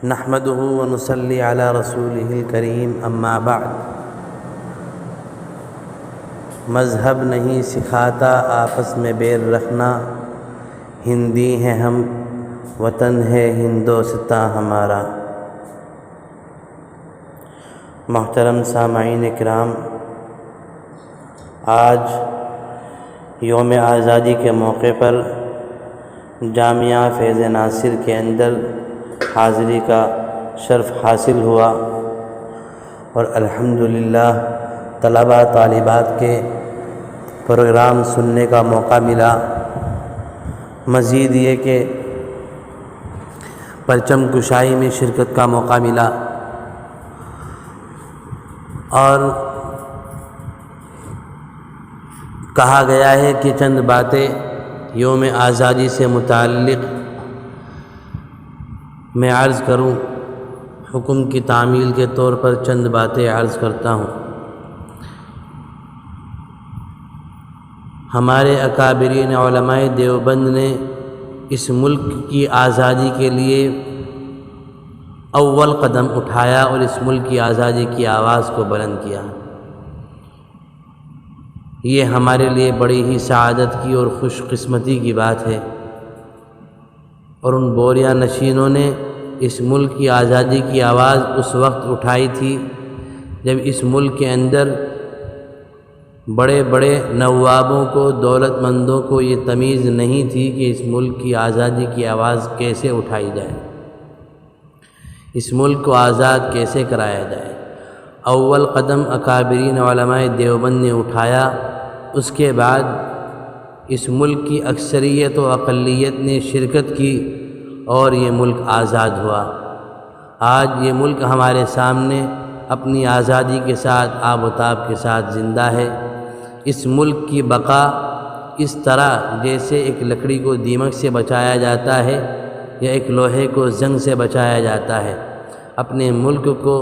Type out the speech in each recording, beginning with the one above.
نحمده ونصلي على رسوله الكريم اما بعد۔ مذہب نہیں سکھاتا آپس میں بیر رکھنا، ہندی ہیں ہم وطن ہے ہندوستاں ہمارا۔ محترم سامعین کرام، آج یوم آزادی کے موقع پر جامعہ فیض ناصر کے اندر حاضری کا شرف حاصل ہوا اور الحمدللہ طلباء طالبات کے پروگرام سننے کا موقع ملا۔ مزید یہ کہ پرچم کشائی میں شرکت کا موقع ملا اور کہا گیا ہے کہ چند باتیں یوم آزادی سے متعلق میں عرض کروں۔ حکم کی تعمیل کے طور پر چند باتیں عرض کرتا ہوں۔ ہمارے اکابرین علماء دیوبند نے اس ملک کی آزادی کے لیے اول قدم اٹھایا اور اس ملک کی آزادی کی آواز کو بلند کیا۔ یہ ہمارے لیے بڑی ہی سعادت کی اور خوش قسمتی کی بات ہے، اور ان بوریا نشینوں نے اس ملک کی آزادی کی آواز اس وقت اٹھائی تھی جب اس ملک کے اندر بڑے بڑے نوابوں کو، دولت مندوں کو یہ تمیز نہیں تھی کہ اس ملک کی آزادی کی آواز کیسے اٹھائی جائے، اس ملک کو آزاد کیسے کرایا جائے۔ اول قدم اکابرین علماء دیوبند نے اٹھایا، اس کے بعد اس ملک کی اکثریت و اقلیت نے شرکت کی اور یہ ملک آزاد ہوا۔ آج یہ ملک ہمارے سامنے اپنی آزادی کے ساتھ آب و تاب کے ساتھ زندہ ہے۔ اس ملک کی بقا اس طرح جیسے ایک لکڑی کو دیمک سے بچایا جاتا ہے یا ایک لوہے کو زنگ سے بچایا جاتا ہے، اپنے ملک کو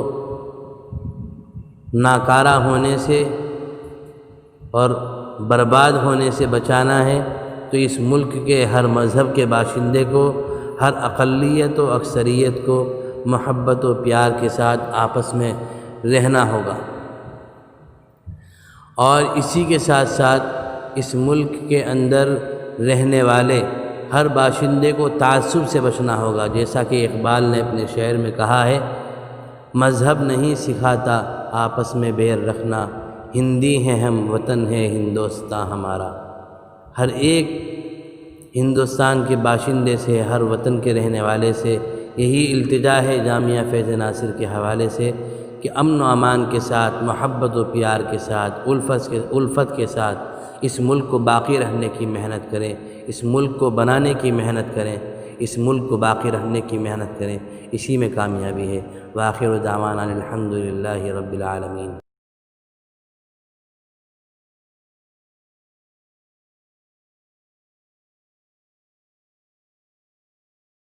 ناکارہ ہونے سے اور برباد ہونے سے بچانا ہے تو اس ملک کے ہر مذہب کے باشندے کو، ہر اقلیت و اکثریت کو محبت و پیار کے ساتھ آپس میں رہنا ہوگا، اور اسی کے ساتھ ساتھ اس ملک کے اندر رہنے والے ہر باشندے کو تعصب سے بچنا ہوگا۔ جیسا کہ اقبال نے اپنے شعر میں کہا ہے، مذہب نہیں سکھاتا آپس میں بیر رکھنا، ہندی ہیں ہم وطن ہے ہندوستاں ہمارا۔ ہر ایک ہندوستان کے باشندے سے، ہر وطن کے رہنے والے سے یہی التجا ہے جامعہ فیض ناصر کے حوالے سے کہ امن و امان کے ساتھ، محبت و پیار کے ساتھ، الفت کے ساتھ اس ملک کو باقی رہنے کی محنت کریں، اس ملک کو بنانے کی محنت کریں، اس ملک کو باقی رہنے کی محنت کریں، اسی میں کامیابی ہے۔ وآخر دعوانا الحمدللہ رب العالمین۔